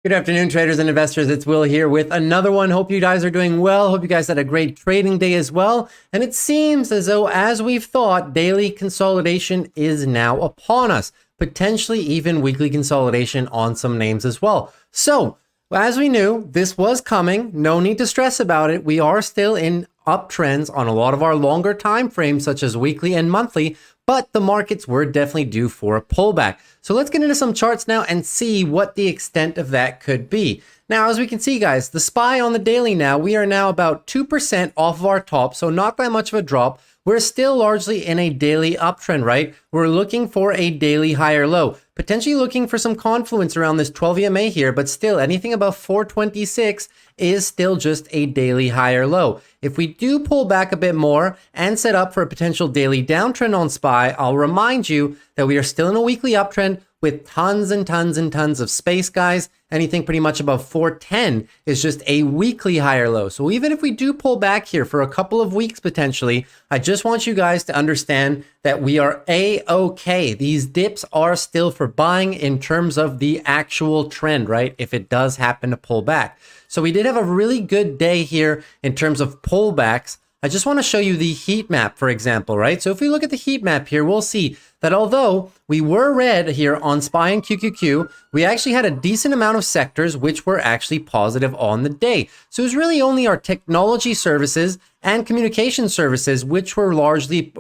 Good afternoon, traders and investors. It's Will here with another one. Hope you guys are doing well. Hope you guys had a great trading day as well. And it seems as though, as we've thought, daily consolidation is now upon us. Potentially even weekly consolidation on some names as well. So, as we knew, this was coming. No need to stress about it. We are still in uptrends on a lot of our longer time frames, such as weekly and monthly. But the markets were definitely due for a pullback. So let's get into some charts now and see what the extent of that could be. Now, as we can see, guys, the SPY on the daily now, we are now about 2% off of our top, so not that much of a drop. We're still largely in a daily uptrend, right? We're looking for a daily higher low, potentially looking for some confluence around this 12 EMA here, but still anything above 426 is still just a daily higher low. If we do pull back a bit more and set up for a potential daily downtrend on SPY, I'll remind you that we are still in a weekly uptrend with tons and tons and tons of space, guys. Anything pretty much above 410 is just a weekly higher low. So even if we do pull back here for a couple of weeks potentially, I just want you guys to understand that we are A-okay. These dips are still for buying in terms of the actual trend, right? If it does happen to pull back. So we did have a really good day here in terms of pullbacks. I just want to show you the heat map, for example, right? So if we look at the heat map here, we'll see that although we were red here on SPY and QQQ, we actually had a decent amount of sectors which were actually positive on the day. So it was really only our technology services and communication services which were largely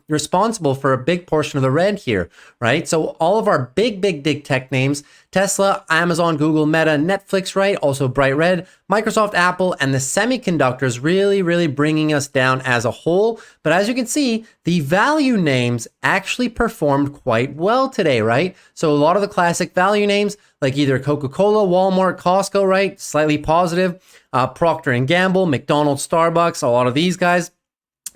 responsible for a big portion of the red here, right? So all of our big tech names, Tesla, Amazon, Google, Meta, Netflix, right? Also bright red, Microsoft, Apple, and the semiconductors really bringing us down as a whole. But as you can see, the value names actually performed quite well today, right? So a lot of the classic value names like either Coca-Cola, Walmart, Costco, right? Slightly positive. Procter & Gamble, McDonald's, Starbucks, a lot of these guys.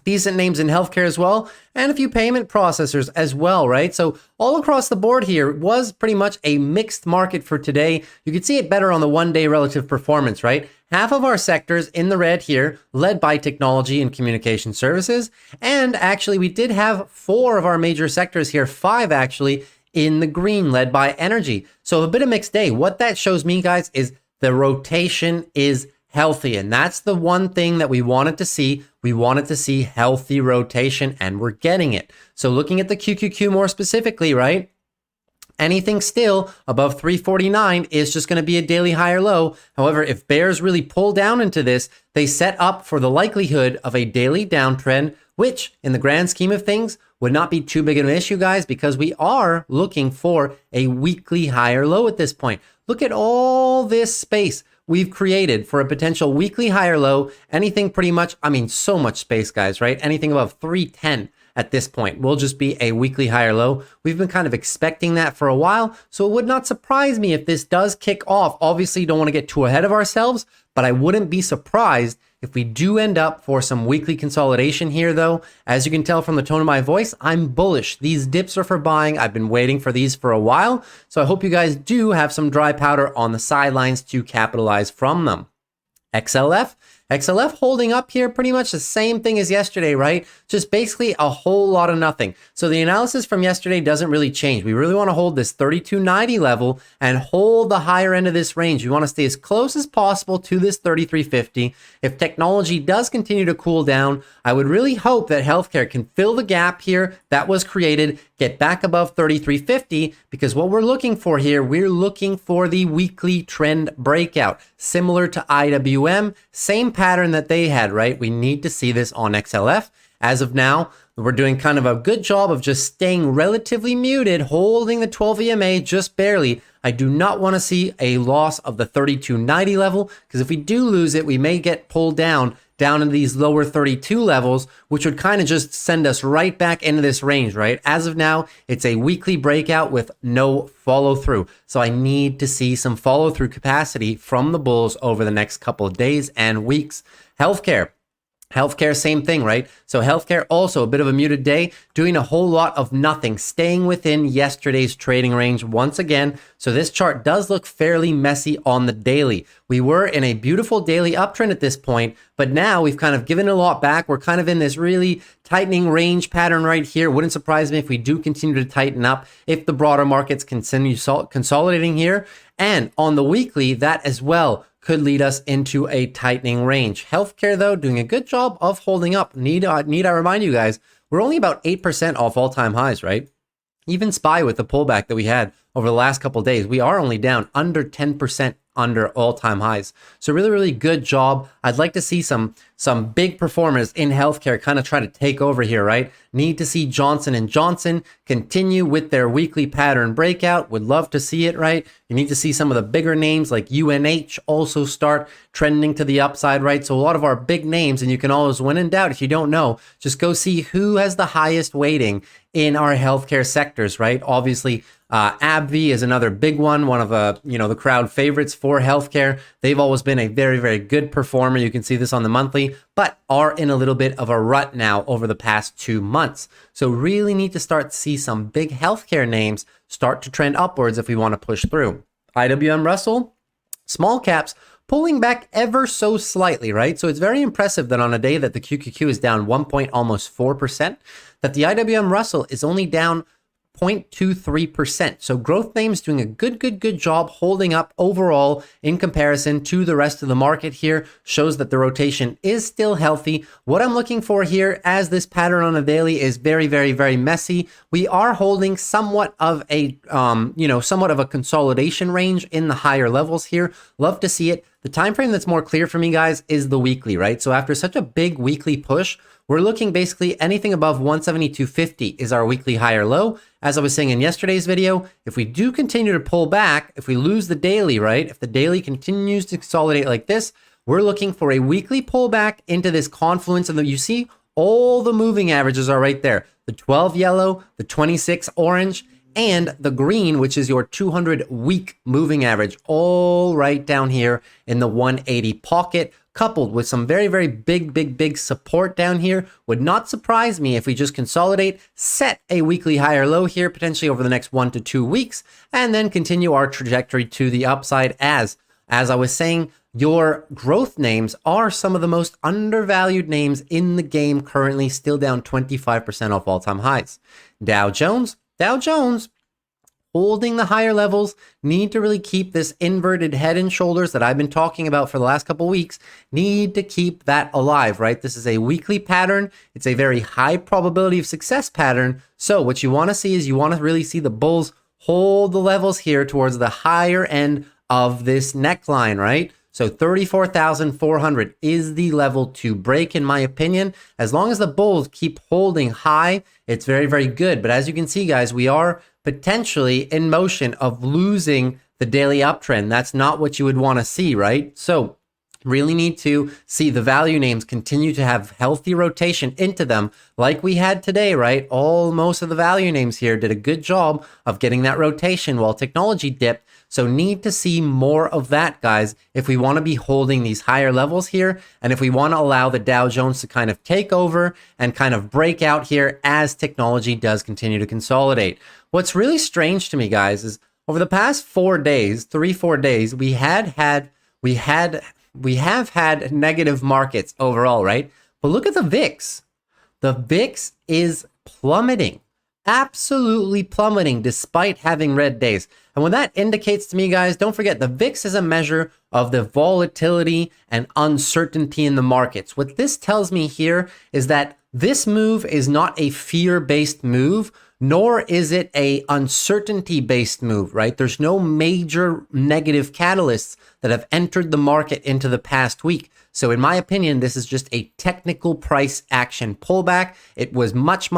Decent names in healthcare as well, and a few payment processors as well, right? So all across the board here was pretty much a mixed market for today. You can see it better on the one-day relative performance, right? Half of our sectors in the red here, led by technology and communication services. And actually, we did have 4 of our major sectors here, 5 actually, in the green, led by energy. So a bit of mixed day. What that shows me, guys, is the rotation is healthy. And that's the one thing that we wanted to see. We wanted to see healthy rotation, and we're getting it. So looking at the QQQ more specifically, right? Anything still above 349 is just going to be a daily higher low. However, if bears really pull down into this, they set up for the likelihood of a daily downtrend, which in the grand scheme of things would not be too big of an issue, guys, because we are looking for a weekly higher low at this point. Look at all this space we've created for a potential weekly higher low. Anything pretty much, I mean, so much space, guys, right? Anything above 310 at this point will just be a weekly higher low. We've been kind of expecting that for a while, so it would not surprise me if this does kick off. Obviously, you don't want to get too ahead of ourselves, but I wouldn't be surprised if we do end up for some weekly consolidation here, though. As you can tell from the tone of my voice, I'm bullish. These dips are for buying. I've been waiting for these for a while, so I hope you guys do have some dry powder on the sidelines to capitalize from them. XLF holding up here, pretty much the same thing as yesterday, right? Just basically a whole lot of nothing. So the analysis from yesterday doesn't really change. We really want to hold this 3290 level and hold the higher end of this range. We want to stay as close as possible to this 3350. If technology does continue to cool down, I would really hope that healthcare can fill the gap here that was created, get back above 3350, because what we're looking for here, we're looking for the weekly trend breakout, similar to IWM, same pattern that they had, right? We need to see this on XLF. As of now, we're doing kind of a good job of just staying relatively muted, holding the 12 EMA just barely. I do not want to see a loss of the 3290 level, because if we do lose it, we may get pulled down into these lower 32 levels, which would kind of just send us right back into this range, right? As of now, it's a weekly breakout with no follow through. So I need to see some follow through capacity from the bulls over the next couple of days and weeks. Healthcare Healthcare, same thing, right? So healthcare also a bit of a muted day, doing a whole lot of nothing, staying within yesterday's trading range once again. So this chart does look fairly messy on the daily. We were in a beautiful daily uptrend at this point, but now we've kind of given a lot back. We're kind of in this really tightening range pattern right here. Wouldn't surprise me if we do continue to tighten up if the broader markets continue consolidating here. And on the weekly, that as well could lead us into a tightening range. Healthcare, though, doing a good job of holding up. Need I remind you guys, we're only about 8% off all-time highs, right? Even SPY with the pullback that we had over the last couple of days, we are only down under 10% under all-time highs. So really, really good job. I'd like to see some big performers in healthcare kind of try to take over here, right? Need to see Johnson & Johnson continue with their weekly pattern breakout. Would love to see it, right? You need to see some of the bigger names like UNH also start trending to the upside, right? So a lot of our big names, and you can always, when in doubt, if you don't know, just go see who has the highest weighting in our healthcare sectors, right? Obviously, AbbVie is another big one of the crowd favorites for healthcare. They've always been a very, very good performer. You can see this on the monthly, but are in a little bit of a rut now over the past 2 months. So really need to start to see some big healthcare names start to trend upwards if we want to push through. IWM Russell, small caps, pulling back ever so slightly, right? So it's very impressive that on a day that the QQQ is down almost 4%, that the IWM Russell is only down 0.23%. So growth names doing a good job holding up overall in comparison to the rest of the market here. Shows that the rotation is still healthy. What I'm looking for here as this pattern on a daily is very, very, very messy. We are holding somewhat of a, somewhat of a consolidation range in the higher levels here. Love to see it. The time frame that's more clear for me, guys, is the weekly, right? So after such a big weekly push, we're looking basically anything above 172.50 is our weekly high or low. As I was saying in yesterday's video, if we do continue to pull back, if we lose the daily, right? If the daily continues to consolidate like this, we're looking for a weekly pullback into this confluence. And you see all the moving averages are right there. The 12 yellow, the 26 orange, and the green, which is your 200-week moving average, all right down here in the 180 pocket, coupled with some very, very big support down here. Would not surprise me if we just consolidate, set a weekly high or low here, potentially over the next 1 to 2 weeks, and then continue our trajectory to the upside. As I was saying, your growth names are some of the most undervalued names in the game currently, still down 25% off all-time highs. Dow Jones, holding the higher levels, need to really keep this inverted head and shoulders that I've been talking about for the last couple of weeks, need to keep that alive, right? This is a weekly pattern. It's a very high probability of success pattern. So what you want to see is you want to really see the bulls hold the levels here towards the higher end of this neckline, right? So 34,400 is the level to break, in my opinion. As long as the bulls keep holding high, it's very, very good. But as you can see, guys, we are potentially in motion of losing the daily uptrend. That's not what you would want to see, right? So really need to see the value names continue to have healthy rotation into them like we had today, right? Most of the value names here did a good job of getting that rotation while technology dipped. So need to see more of that, guys, if we want to be holding these higher levels here, and if we want to allow the Dow Jones to kind of take over and kind of break out here as technology does continue to consolidate. What's really strange to me, guys, is over the past 4 days, 3-4 days, we have had negative markets overall, right? But look at the VIX. The VIX is plummeting, absolutely plummeting despite having red days. And what that indicates to me, guys, don't forget the VIX is a measure of the volatility and uncertainty in the markets. What this tells me here is that this move is not a fear-based move, nor is it a uncertainty-based move, right? There's no major negative catalysts that have entered the market into the past week. So in my opinion, this is just a technical price action pullback. It was much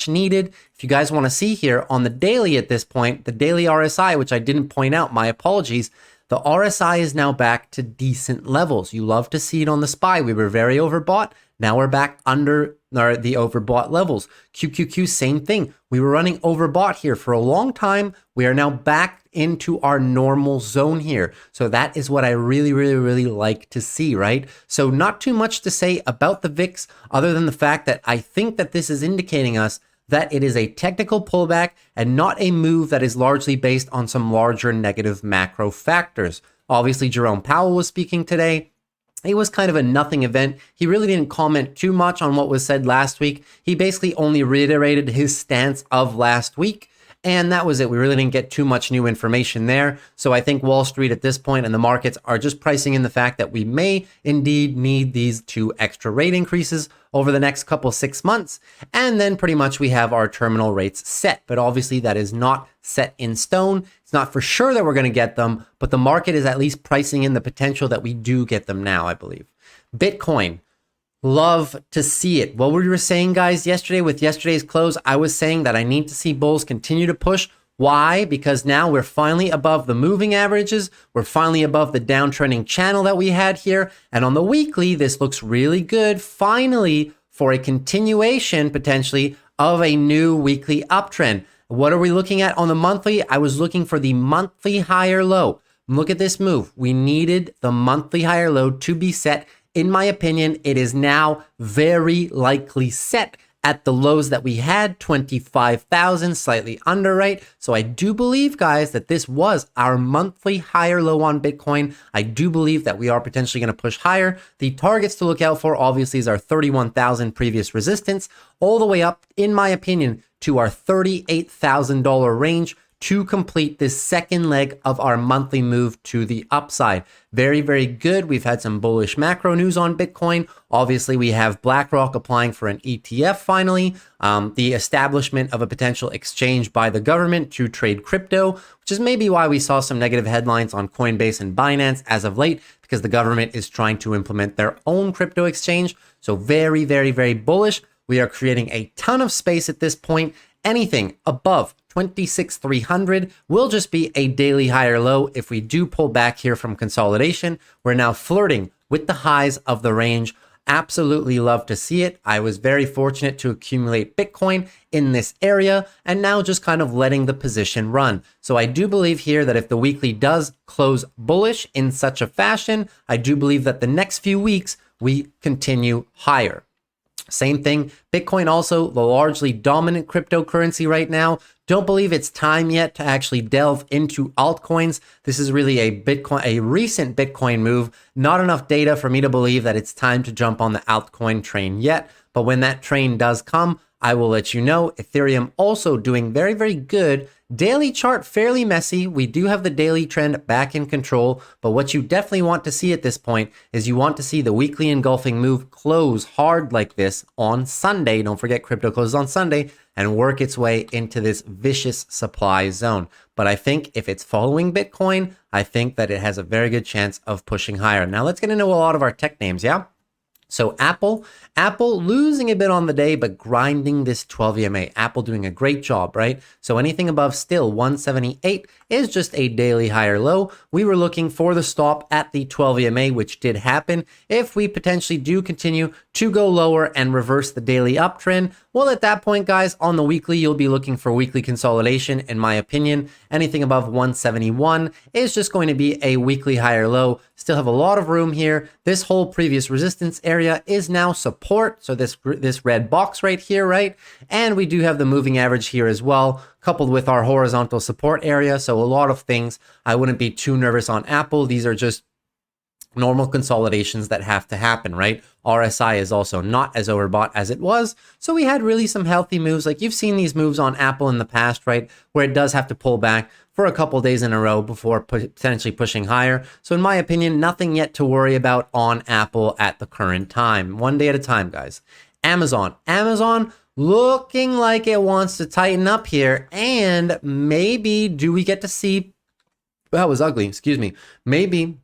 needed. If you guys want to see here on the daily at this point, the daily RSI, which I didn't point out, my apologies, the RSI is now back to decent levels. You love to see it on the SPY. We were very overbought. Now we're back under or the overbought levels. QQQ, same thing. We were running overbought here for a long time. We are now back into our normal zone here. So that is what I really like to see, right? So not too much to say about the VIX other than the fact that I think that this is indicating us that it is a technical pullback and not a move that is largely based on some larger negative macro factors. Obviously, Jerome Powell was speaking today. It was kind of a nothing event. He really didn't comment too much on what was said last week. He basically only reiterated his stance of last week. And that was it. We really didn't get too much new information there. So I think Wall Street at this point and the markets are just pricing in the fact that we may indeed need these 2 extra rate increases over the next couple 6 months. And then pretty much we have our terminal rates set. But obviously that is not set in stone. It's not for sure that we're going to get them, but the market is at least pricing in the potential that we do get them now, I believe. Bitcoin. Love to see it. What we were saying, guys, yesterday with yesterday's close, I was saying that I need to see bulls continue to push. Why? Because now we're finally above the moving averages. We're finally above the downtrending channel that we had here. And on the weekly, this looks really good, finally, for a continuation, potentially, of a new weekly uptrend. What are we looking at on the monthly? I was looking for the monthly higher low. Look at this move. We needed the monthly higher low to be set. In my opinion, it is now very likely set at the lows that we had, 25,000, slightly under, right? So I do believe, guys, that this was our monthly higher low on Bitcoin. I do believe that we are potentially going to push higher. The targets to look out for, obviously, is our 31,000 previous resistance, all the way up, in my opinion, to our $38,000 range to complete this second leg of our monthly move to the upside. Very good. We've had some bullish macro news on Bitcoin. Obviously, we have BlackRock applying for an ETF finally, the establishment of a potential exchange by the government to trade crypto, which is maybe why we saw some negative headlines on Coinbase and Binance as of late, because the government is trying to implement their own crypto exchange. So very bullish. We are creating a ton of space at this point. Anything above 26,300 will just be a daily higher low. If we do pull back here from consolidation, we're now flirting with the highs of the range. Absolutely love to see it. I was very fortunate to accumulate Bitcoin in this area and now just kind of letting the position run. So I do believe here that if the weekly does close bullish in such a fashion, I do believe that the next few weeks we continue higher. Same thing, Bitcoin also the largely dominant cryptocurrency right now. Don't believe it's time yet to actually delve into altcoins. This is really a recent Bitcoin move. Not enough data for me to believe that it's time to jump on the altcoin train yet. But when that train does come, I will let you know. Ethereum also doing very good. Daily chart fairly messy. We do have the daily trend back in control, but what you definitely want to see at this point is you want to see the weekly engulfing move close hard like this on Sunday. Don't forget crypto closes on Sunday, and work its way into this vicious supply zone. But I think if it's following Bitcoin, I think that it has a very good chance of pushing higher. Now let's get into a lot of our tech names, yeah? So Apple losing a bit on the day, but grinding this 12 EMA. Apple doing a great job, right? So anything above still 178 is just a daily higher low. We were looking for the stop at the 12 EMA, which did happen. If we potentially do continue to go lower and reverse the daily uptrend, well, at that point, guys, on the weekly, you'll be looking for weekly consolidation. In my opinion, anything above 171 is just going to be a weekly higher low. Still have a lot of room here. This whole previous resistance area is now support. So this red box right here, right? And we do have the moving average here as well, coupled with our horizontal support area. So a lot of things. I wouldn't be too nervous on Apple. These are just normal consolidations that have to happen, right? RSI is also not as overbought as it was. So we had really some healthy moves. Like you've seen these moves on Apple in the past, right? Where it does have to pull back for a couple days in a row before potentially pushing higher. So in my opinion, nothing yet to worry about on Apple at the current time. One day at a time, guys. Amazon looking like it wants to tighten up here. And maybe do we get to see, that was ugly, excuse me. Maybe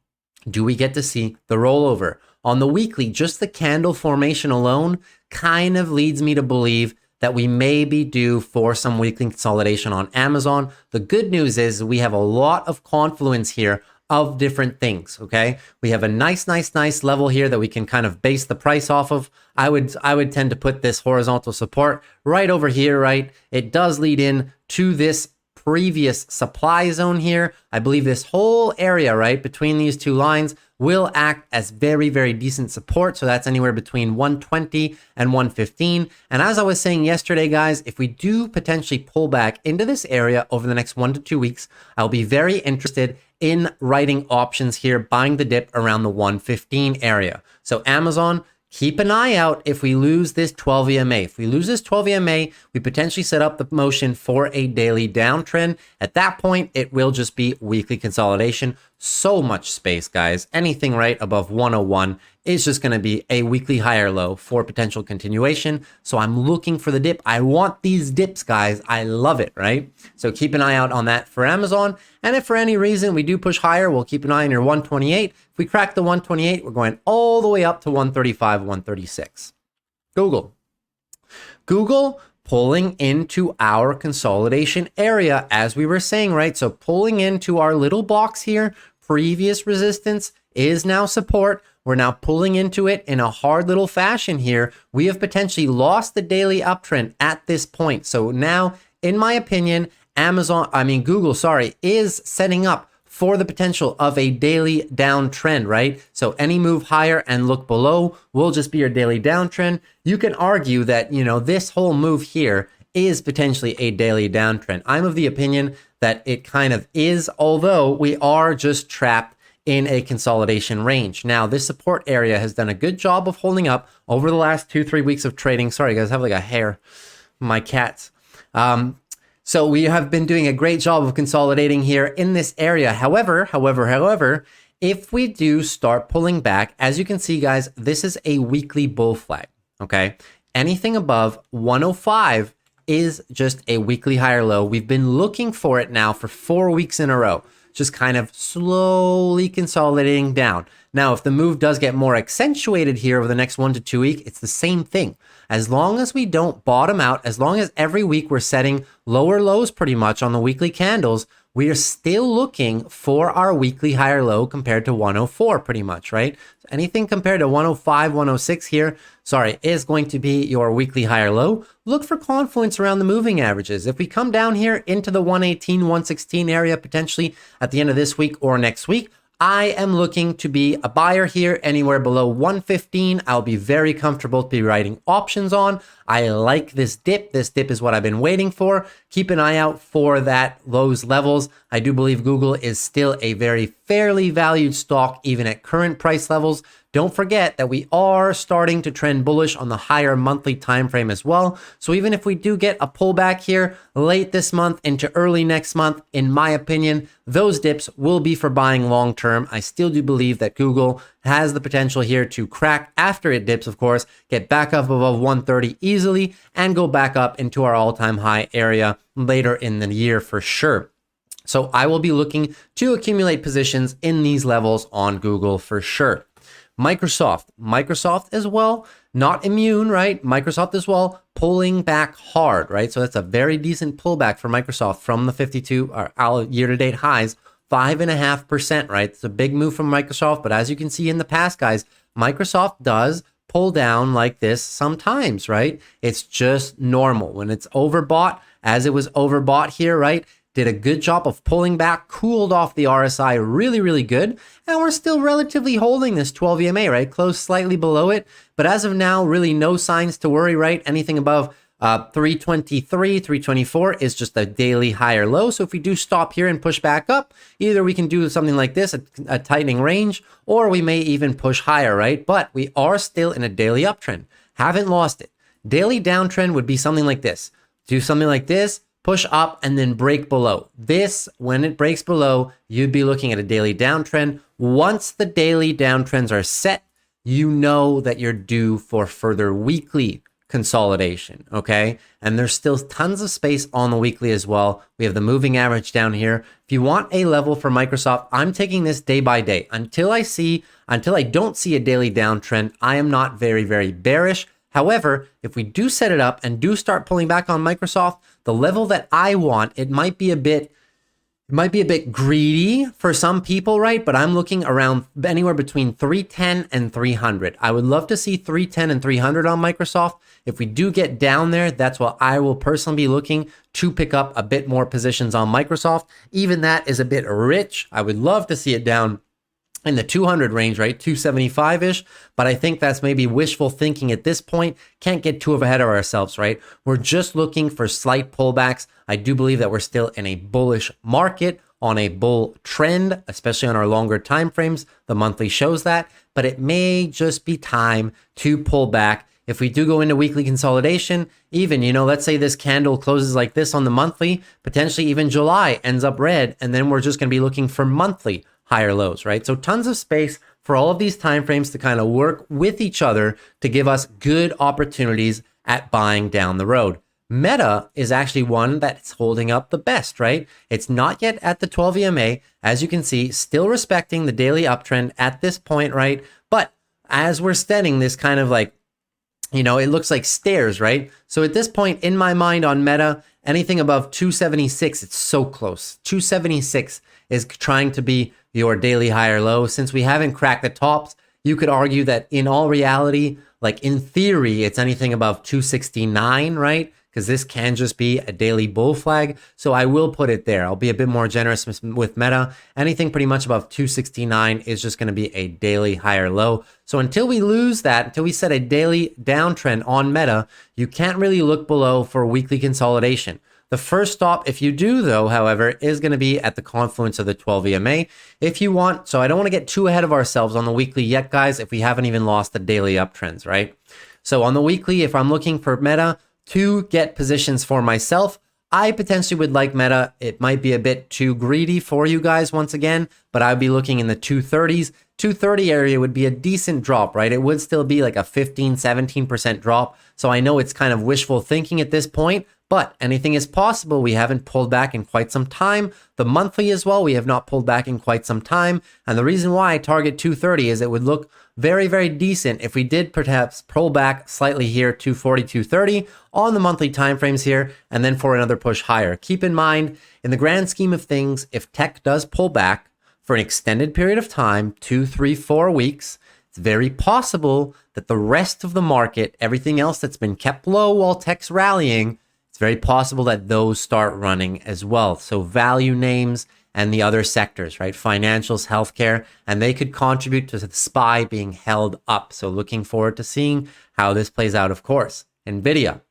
do we get to see the rollover? On the weekly, just the candle formation alone kind of leads me to believe that we may be due for some weekly consolidation on Amazon. The good news is we have a lot of confluence here of different things, okay? We have a nice level here that we can kind of base the price off of. I would tend to put this horizontal support right over here, right? It does lead in to this previous supply zone here. I believe this whole area, right, between these two lines will act as very decent support. So that's anywhere between 120 and 115. And as I was saying yesterday, guys, if we do potentially pull back into this area over the next 1 to 2 weeks, I'll be very interested in writing options here, buying the dip around the 115 area. So Amazon, keep an eye out if we lose this 12 EMA. If we lose this 12 EMA, we potentially set up the motion for a daily downtrend. At that point, it will just be weekly consolidation. So much space, guys. Anything right above 101 is just going to be a weekly higher low for potential continuation. So I'm looking for the dip. I want these dips, guys. I love it, right? So keep an eye out on that for Amazon. And if for any reason we do push higher, we'll keep an eye on your 128. If we crack the 128, we're going all the way up to 135, 136. Google pulling into our consolidation area, as we were saying, right? So pulling into our little box here, previous resistance is now support. We're now pulling into it in a hard little fashion here. We have potentially lost the daily uptrend at this point. So now, in my opinion, Google, is setting up for the potential of a daily downtrend, right? So any move higher and look below will just be your daily downtrend. You can argue that, this whole move here is potentially a daily downtrend. I'm of the opinion that it kind of is, although we are just trapped in a consolidation range. Now, this support area has done a good job of holding up over the last 2-3 weeks of trading. Sorry, guys, I have like a hair. My cats. So we have been doing a great job of consolidating here in this area. However, if we do start pulling back, as you can see, guys, this is a weekly bull flag, okay? Anything above 105 is just a weekly higher low. We've been looking for it now for 4 weeks in a row, just kind of slowly consolidating down. Now, if the move does get more accentuated here over the next 1 to 2 weeks, it's the same thing. As long as we don't bottom out, as long as every week we're setting lower lows pretty much on the weekly candles, we are still looking for our weekly higher low compared to 104 pretty much, right? So anything compared to 105, 106 here, is going to be your weekly higher low. Look for confluence around the moving averages. If we come down here into the 118, 116 area potentially at the end of this week or next week, I am looking to be a buyer here anywhere below 115. I'll be very comfortable to be writing options on. I like this dip. This dip is what I've been waiting for. Keep an eye out for those levels. I do believe Google is still a very fairly valued stock, even at current price levels. Don't forget that we are starting to trend bullish on the higher monthly time frame as well. So even if we do get a pullback here late this month into early next month, in my opinion, those dips will be for buying long term. I still do believe that Google has the potential here to crack after it dips, of course, get back up above 130 easily and go back up into our all-time high area later in the year for sure. So I will be looking to accumulate positions in these levels on Google for sure. Microsoft as well, not immune, right? Microsoft as well, pulling back hard, right? So that's a very decent pullback for Microsoft from the 52 year-to-date highs, 5.5%, right? It's a big move from Microsoft, but as you can see in the past, guys, Microsoft does pull down like this sometimes, right? It's just normal. When it's overbought, as it was overbought here, right? Did a good job of pulling back, cooled off the RSI really good, and we're still relatively holding this 12 EMA, right? Close slightly below it, but as of now, really no signs to worry, right? Anything above 323, 324 is just a daily higher low. So if we do stop here and push back up, either we can do something like this, a tightening range, or we may even push higher, right? But we are still in a daily uptrend. Haven't lost it. Daily downtrend would be something like this. Do something like this, push up and then break below. This, when it breaks below, you'd be looking at a daily downtrend. Once the daily downtrends are set, you know that you're due for further weekly consolidation, okay? And there's still tons of space on the weekly as well. We have the moving average down here. If you want a level for Microsoft, I'm taking this day by day. Until I don't see a daily downtrend, I am not very bearish. However, if we do set it up and do start pulling back on Microsoft, the level that I want, it might be a bit It might be a bit greedy for some people, right? But I'm looking around anywhere between 310 and 300. I would love to see 310 and 300 on Microsoft. If we do get down there, that's what I will personally be looking to pick up a bit more positions on Microsoft. Even that is a bit rich. I would love to see it down in the 200 range, right? 275-ish. But I think that's maybe wishful thinking at this point. Can't get too ahead of ourselves, right? We're just looking for slight pullbacks. I do believe that we're still in a bullish market, on a bull trend, especially on our longer time frames. The monthly shows that, but it may just be time to pull back. If we do go into weekly consolidation, even, let's say this candle closes like this on the monthly, potentially even July ends up red, and then we're just going to be looking for monthly higher lows, right? So tons of space for all of these timeframes to kind of work with each other to give us good opportunities at buying down the road. Meta is actually one that's holding up the best, right? It's not yet at the 12 EMA, as you can see, still respecting the daily uptrend at this point, right? But as we're studying this kind of like, it looks like stairs, right? So at this point in my mind on Meta, anything above 276, it's so close. 276 is trying to be your daily higher low. Since we haven't cracked the tops, you could argue that in all reality, like in theory, it's anything above 269, right? Because this can just be a daily bull flag. So I will put it there. I'll be a bit more generous with Meta. Anything pretty much above 269 is just going to be a daily higher low. So until we lose that, until we set a daily downtrend on Meta, you can't really look below for weekly consolidation. The first stop, if you do though, however, is going to be at the confluence of the 12 EMA. If you want, so I don't want to get too ahead of ourselves on the weekly yet, guys, if we haven't even lost the daily uptrends, right? So on the weekly, if I'm looking for Meta to get positions for myself, I potentially would like Meta. It might be a bit too greedy for you guys once again, but I'd be looking in the 230s. 230 area would be a decent drop, right? It would still be like a 15-17% drop. So I know it's kind of wishful thinking at this point, but anything is possible. We haven't pulled back in quite some time. The monthly as well, we have not pulled back in quite some time. And the reason why I target 230 is it would look very, very decent if we did perhaps pull back slightly here, 240, 230 on the monthly timeframes here, and then for another push higher. Keep in mind, in the grand scheme of things, if tech does pull back for an extended period of time, 2, 3, 4 weeks, it's very possible that the rest of the market, everything else that's been kept low while tech's rallying, it's very possible that those start running as well. So value names and the other sectors, right? Financials, healthcare, and they could contribute to the SPY being held up. So looking forward to seeing how this plays out, of course. NVIDIA,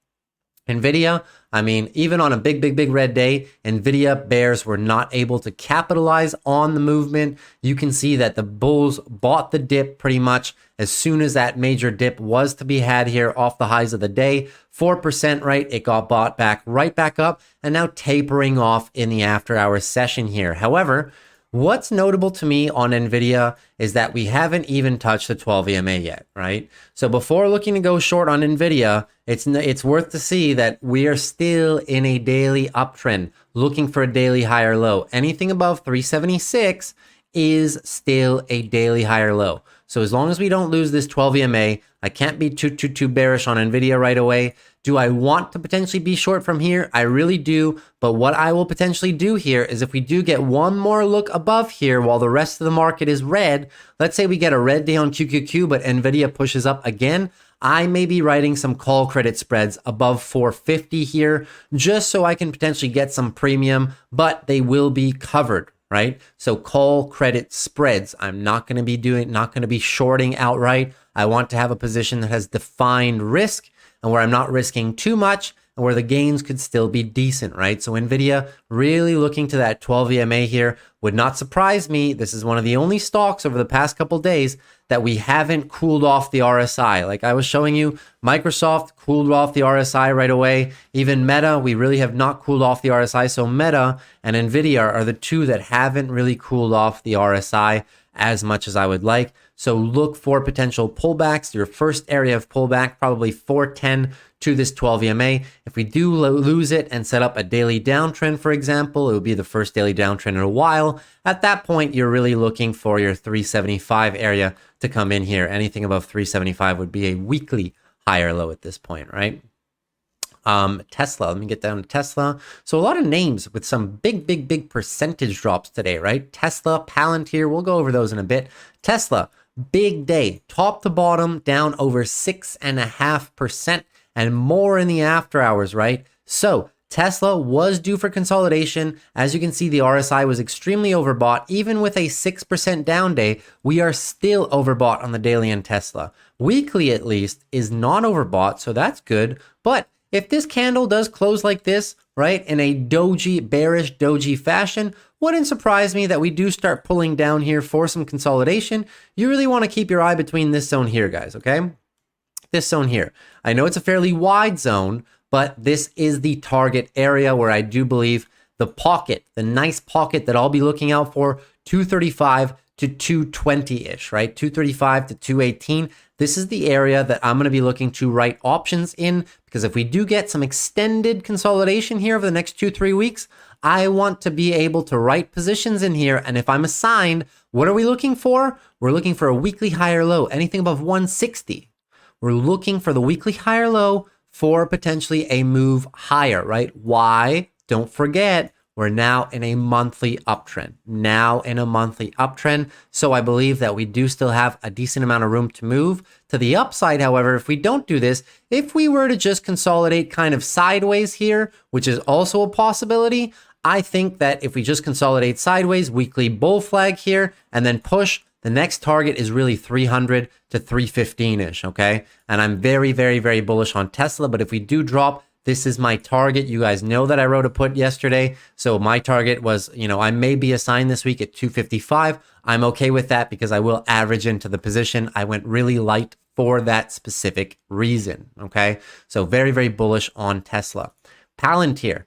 I mean, even on a big red day, NVIDIA bears were not able to capitalize on the movement. You can see that the bulls bought the dip pretty much as soon as that major dip was to be had here off the highs of the day. 4%, right? It got bought back right back up and now tapering off in the after hours session here. However, what's notable to me on NVIDIA is that we haven't even touched the 12 EMA yet, right? So before looking to go short on NVIDIA, it's worth to see that we are still in a daily uptrend, looking for a daily higher low. Anything above 376 is still a daily higher low. So as long as we don't lose this 12 EMA, I can't be too bearish on NVIDIA right away. Do I want to potentially be short from here? I really do. But what I will potentially do here is if we do get one more look above here while the rest of the market is red, let's say we get a red day on QQQ, but NVIDIA pushes up again, I may be writing some call credit spreads above 450 here, just so I can potentially get some premium, but they will be covered, right? So call credit spreads, I'm not going to be shorting outright. I want to have a position that has defined risk and where I'm not risking too much and where the gains could still be decent, right? So NVIDIA really looking to that 12 EMA here would not surprise me. This is one of the only stocks over the past couple days that we haven't cooled off the RSI. Like I was showing you, Microsoft cooled off the RSI right away. Even Meta, we really have not cooled off the RSI. So Meta and NVIDIA are the two that haven't really cooled off the RSI as much as I would like. So look for potential pullbacks. Your first area of pullback, probably 410 to this 12 EMA. If we do lose it and set up a daily downtrend, for example, it would be the first daily downtrend in a while. At that point, you're really looking for your 375 area to come in here. Anything above 375 would be a weekly higher low at this point, right? Tesla, let me get down to Tesla. So a lot of names with some big percentage drops today, right? Tesla, Palantir, we'll go over those in a bit. Tesla, big day, top to bottom, down over 6.5% and more in the after hours, right? So Tesla was due for consolidation. As you can see, the RSI was extremely overbought. Even with a 6% down day, we are still overbought on the daily in Tesla. Weekly, at least, is not overbought, so that's good. But if this candle does close like this, right, in a bearish doji fashion, wouldn't surprise me that we do start pulling down here for some consolidation. You really want to keep your eye between this zone here, guys, okay? This zone here. I know it's a fairly wide zone, but this is the target area where I do believe the pocket, the nice pocket that I'll be looking out for, 235 to 220-ish, right? 235 to 218. This is the area that I'm going to be looking to write options in, because if we do get some extended consolidation here over the next 2-3 weeks, I want to be able to write positions in here. And if I'm assigned, what are we looking for? We're looking for a weekly higher low, anything above 160. We're looking for the weekly higher low for potentially a move higher, right? Why? Don't forget, we're now in a monthly uptrend. So I believe that we do still have a decent amount of room to move to the upside. However, if we don't do this, if we were to just consolidate kind of sideways here, which is also a possibility, I think that if we just consolidate sideways, weekly bull flag here, and then push, the next target is really 300 to 315-ish, okay? And I'm very bullish on Tesla, but if we do drop, this is my target. You guys know that I wrote a put yesterday. So my target was, I may be assigned this week at 255. I'm okay with that because I will average into the position. I went really light for that specific reason, okay? So very bullish on Tesla. Palantir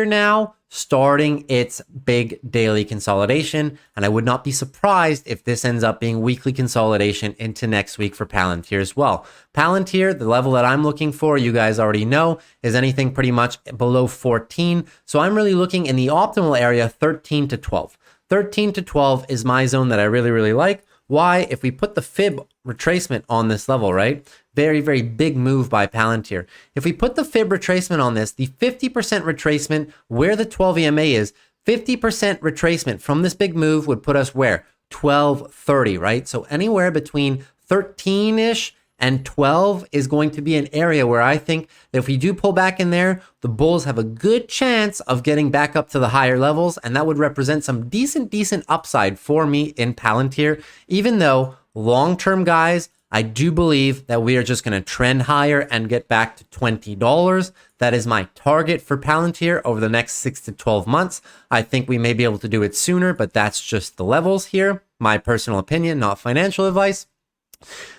now starting its big daily consolidation, and I would not be surprised if this ends up being weekly consolidation into next week for Palantir as well. Palantir, the level that I'm looking for, you guys already know, is anything pretty much below 14. So I'm really looking in the optimal area, 13 to 12. 13 to 12 is my zone that I really like. Why? If we put the fib retracement on this level, right? Very big move by Palantir. If we put the fib retracement on this, the 50% retracement where the 12 EMA is, 50% retracement from this big move would put us where? 1230, right? So anywhere between 13-ish and 12 is going to be an area where I think that if we do pull back in there, the bulls have a good chance of getting back up to the higher levels, and that would represent some decent upside for me in Palantir, even though long-term, guys, I do believe that we are just going to trend higher and get back to $20. That is my target for Palantir over the next 6 to 12 months. I think we may be able to do it sooner, but that's just the levels here. My personal opinion, not financial advice.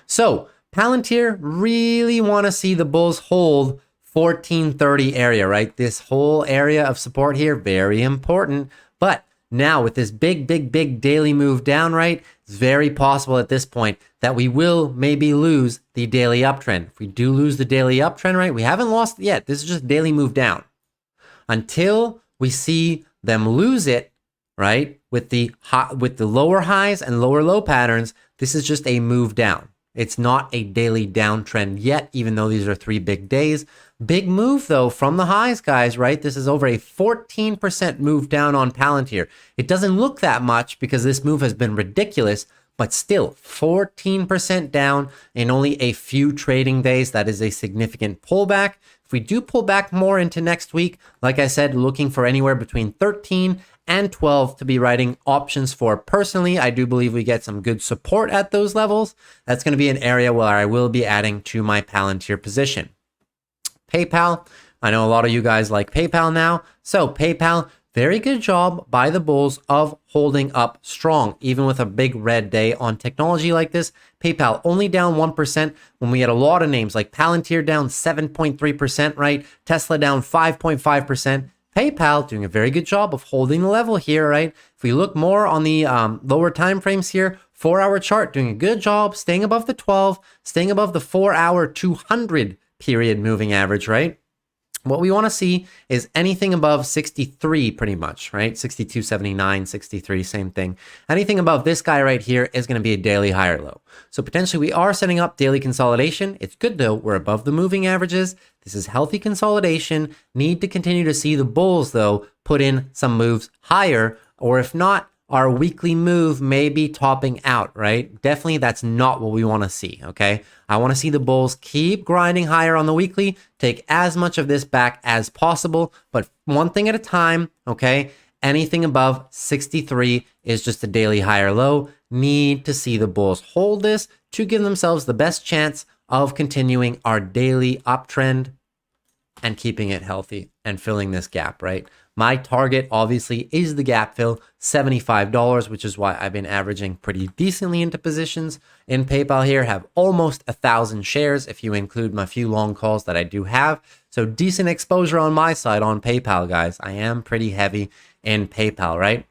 So Palantir, really want to see the bulls hold 1430 area, right? This whole area of support here, very important. But now with this big daily move down, right, it's very possible at this point that we will maybe lose the daily uptrend. If we do lose the daily uptrend, right, we haven't lost it yet. This is just daily move down. Until we see them lose it, right, with the lower highs and lower low patterns, this is just a move down. It's not a daily downtrend yet, even though these are 3 big days. Big move, though, from the highs, guys, right? This is over a 14% move down on Palantir. It doesn't look that much because this move has been ridiculous, but still 14% down in only a few trading days. That is a significant pullback. If we do pull back more into next week, like I said, looking for anywhere between 13 and 12 to be writing options for. Personally, I do believe we get some good support at those levels. That's going to be an area where I will be adding to my Palantir position. PayPal, I know a lot of you guys like PayPal now. So PayPal, very good job by the bulls of holding up strong, even with a big red day on technology like this. PayPal only down 1% when we had a lot of names like Palantir down 7.3%, right? Tesla down 5.5%. PayPal doing a very good job of holding the level here, right? If we look more on the lower time frames here, 4-hour chart doing a good job, staying above the 12, staying above the 4-hour 200 period moving average, right? What we want to see is anything above 63 pretty much, right? 62.79, 63, same thing. Anything above this guy right here is going to be a daily high or low. So potentially we are setting up daily consolidation. It's good though. We're above the moving averages. This is healthy consolidation. Need to continue to see the bulls though put in some moves higher, or if not, our weekly move may be topping out, right? Definitely that's not what we want to see, okay? I want to see the bulls keep grinding higher on the weekly, take as much of this back as possible, but one thing at a time, okay? Anything above 63 is just a daily high or low. Need to see the bulls hold this to give themselves the best chance of continuing our daily uptrend and keeping it healthy and filling this gap, right? My target obviously is the gap fill, $75, which is why I've been averaging pretty decently into positions in PayPal here. Have almost 1,000 shares if you include my few long calls that I do have. So decent exposure on my side on PayPal, guys. I am pretty heavy in PayPal, right?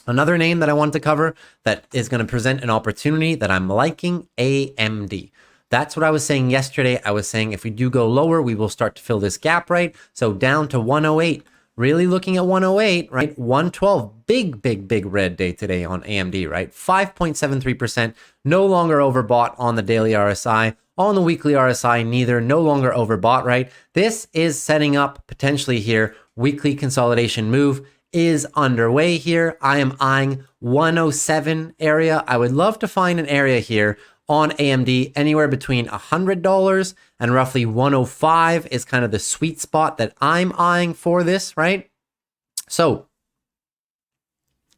Another name that I want to cover that is going to present an opportunity that I'm liking, AMD. That's what I was saying yesterday. I was saying if we do go lower, we will start to fill this gap, right? So down to 108. Really looking at 108, right? 112, big red day today on AMD, right? 5.73%, no longer overbought on the daily RSI. On the weekly RSI, neither, no longer overbought, right? This is setting up potentially here. Weekly consolidation move is underway here. I am eyeing 107 area. I would love to find an area here on AMD anywhere between $100 and roughly 105 is kind of the sweet spot that I'm eyeing for this, right? So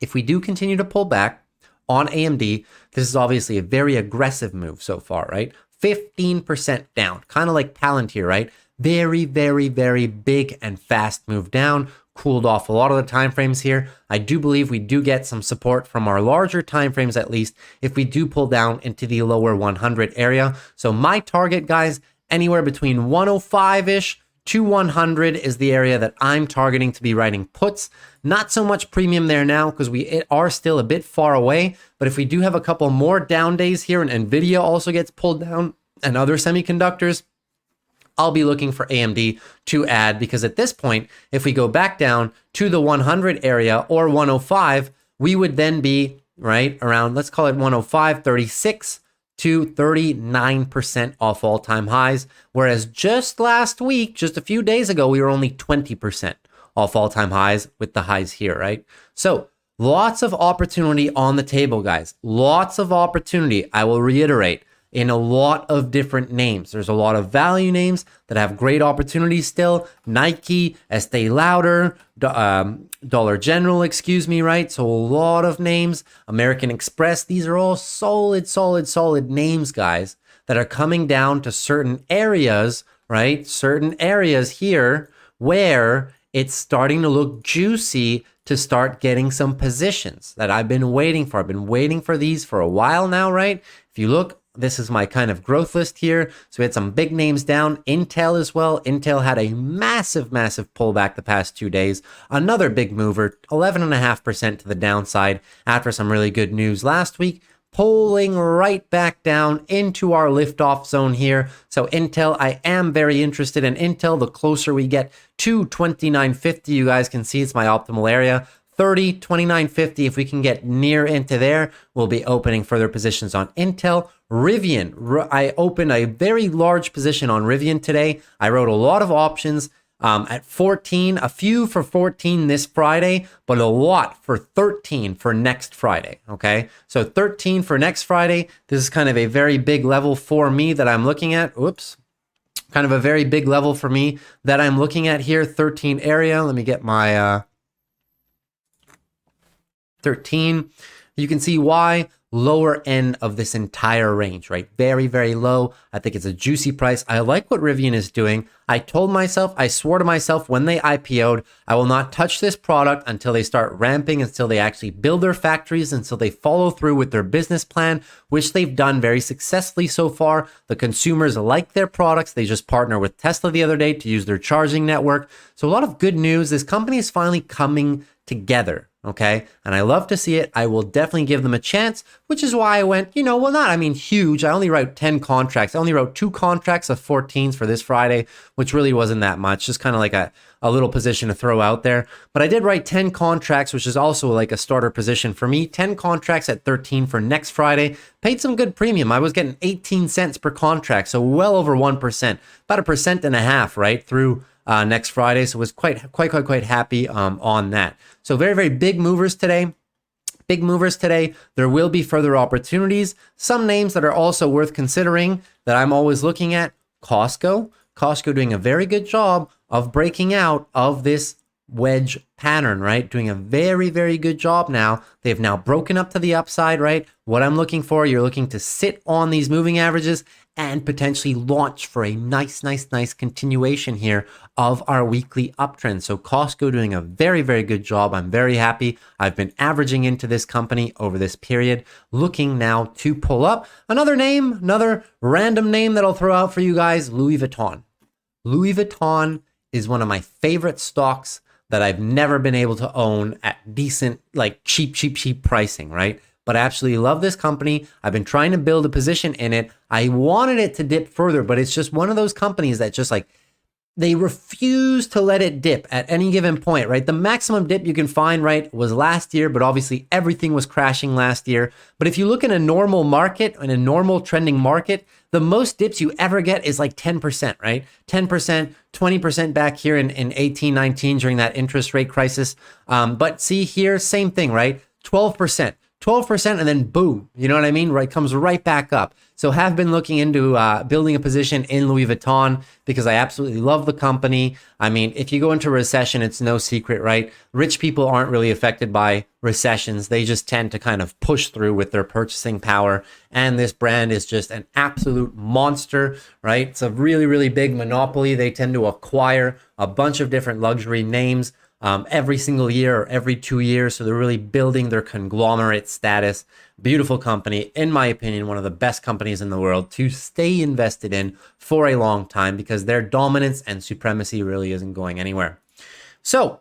if we do continue to pull back on AMD, this is obviously a very aggressive move so far, right? 15% down, kind of like Palantir, right? Very big and fast move down. Cooled off a lot of the time frames here. I do believe we do get some support from our larger time frames, at least if we do pull down into the lower 100 area. So my target, guys, anywhere between 105-ish to 100 is the area that I'm targeting to be writing puts. Not so much premium there now because we are still a bit far away. But if we do have a couple more down days here and NVIDIA also gets pulled down and other semiconductors, I'll be looking for AMD to add, because at this point, if we go back down to the 100 area or 105, we would then be right around, let's call it 105, 36 to 39% off all-time highs. Whereas just last week, just a few days ago, we were only 20% off all-time highs with the highs here, right? So lots of opportunity on the table, guys. Lots of opportunity. I will reiterate. In a lot of different names. There's a lot of value names that have great opportunities still. Nike, Estee Lauder, Dollar General, excuse me, right? So a lot of names. American Express. These are all solid names, guys, that are coming down to certain areas, right? Certain areas here where it's starting to look juicy to start getting some positions that I've been waiting for. I've been waiting for these for a while now, right? If you look, this is my kind of growth list here. So we had some big names down. Intel as well. Intel had a massive pullback the past 2 days. Another big mover, 11.5% to the downside after some really good news last week. Pulling right back down into our liftoff zone here. So Intel, I am very interested in Intel. The closer we get to 2950, you guys can see it's my optimal area. 30, 2950, if we can get near into there, we'll be opening further positions on Intel. Rivian, I opened a very large position on Rivian today. I wrote a lot of options at 14, a few for 14 this Friday, but a lot for 13 for next Friday, okay? So 13 for next Friday. This is kind of a very big level for me that I'm looking at. Oops. Kind of a very big level for me that I'm looking at here, 13 area. Let me get my 13. You can see why. Lower end of this entire range, right? Very low. I think it's a juicy price. I like what Rivian is doing. I told myself, I swore to myself when they IPO'd, I will not touch this product until they start ramping, until they actually build their factories, until they follow through with their business plan, which they've done very successfully so far. The consumers like their products. They just partner with Tesla the other day to use their charging network. So a lot of good news. This company is finally coming together, Okay. And I love to see it. I will definitely give them a chance, which is why I went, well, not, I mean, huge. I only wrote 10 contracts. I only wrote 2 contracts of 14s for this Friday, which really wasn't that much. Just kind of like a little position to throw out there. But I did write 10 contracts, which is also like a starter position for me. 10 contracts at 13 for next Friday. Paid some good premium. I was getting 18 cents per contract. So well over 1%, about 1.5%, right? Through next Friday. So was quite happy on that. So very, very big movers today. Big movers today. There will be further opportunities. Some names that are also worth considering that I'm always looking at. Costco. Costco doing a very good job of breaking out of this wedge pattern, right? Doing a very, very good job now. They've now broken up to the upside, right? What I'm looking for, you're looking to sit on these moving averages and potentially launch for a nice continuation here of our weekly uptrend. So Costco doing a very, very good job. I'm very happy. I've been averaging into this company over this period, looking now to pull up. Another name, another random name that I'll throw out for you guys, Louis Vuitton. Louis Vuitton is one of my favorite stocks that I've never been able to own at decent, like cheap pricing, right? But I absolutely love this company. I've been trying to build a position in it. I wanted it to dip further, but it's just one of those companies that just like, they refuse to let it dip at any given point, right? The maximum dip you can find, right, was last year, but obviously everything was crashing last year. But if you look in a normal market, in a normal trending market, the most dips you ever get is like 10%, right? 10%, 20% back here in 18, 19 during that interest rate crisis. But see here, same thing, right? 12%. 12% and then boom, you know what I mean? Right, comes right back up. So have been looking into building a position in Louis Vuitton because I absolutely love the company. I mean, if you go into a recession, it's no secret, right? Rich people aren't really affected by recessions. They just tend to kind of push through with their purchasing power. And this brand is just an absolute monster, right? It's a really, really big monopoly. They tend to acquire a bunch of different luxury names every single year or every 2 years. So they're really building their conglomerate status. Beautiful company, in my opinion, one of the best companies in the world to stay invested in for a long time because their dominance and supremacy really isn't going anywhere. So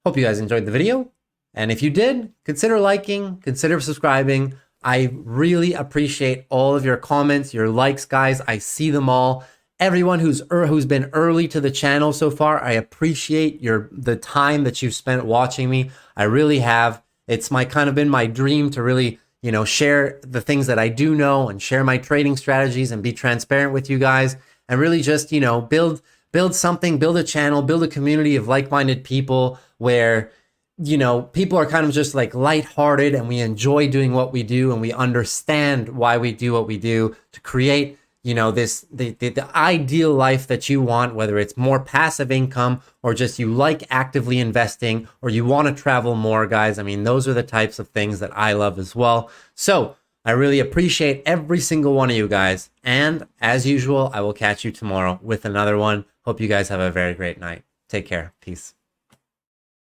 hope you guys enjoyed the video. And if you did, consider liking, consider subscribing. I really appreciate all of your comments, your likes, guys. I see them all. Everyone who's been early to the channel so far, I appreciate the time that you've spent watching me. I really have. It's been my dream to really, share the things that I do know and share my trading strategies and be transparent with you guys and really just, build something, build a channel, build a community of like-minded people where, people are kind of just like lighthearted and we enjoy doing what we do and we understand why we do what we do to create the ideal life that you want, whether it's more passive income or just you like actively investing or you want to travel more, guys. I mean, those are the types of things that I love as well. So I really appreciate every single one of you guys. And as usual, I will catch you tomorrow with another one. Hope you guys have a very great night. Take care. Peace.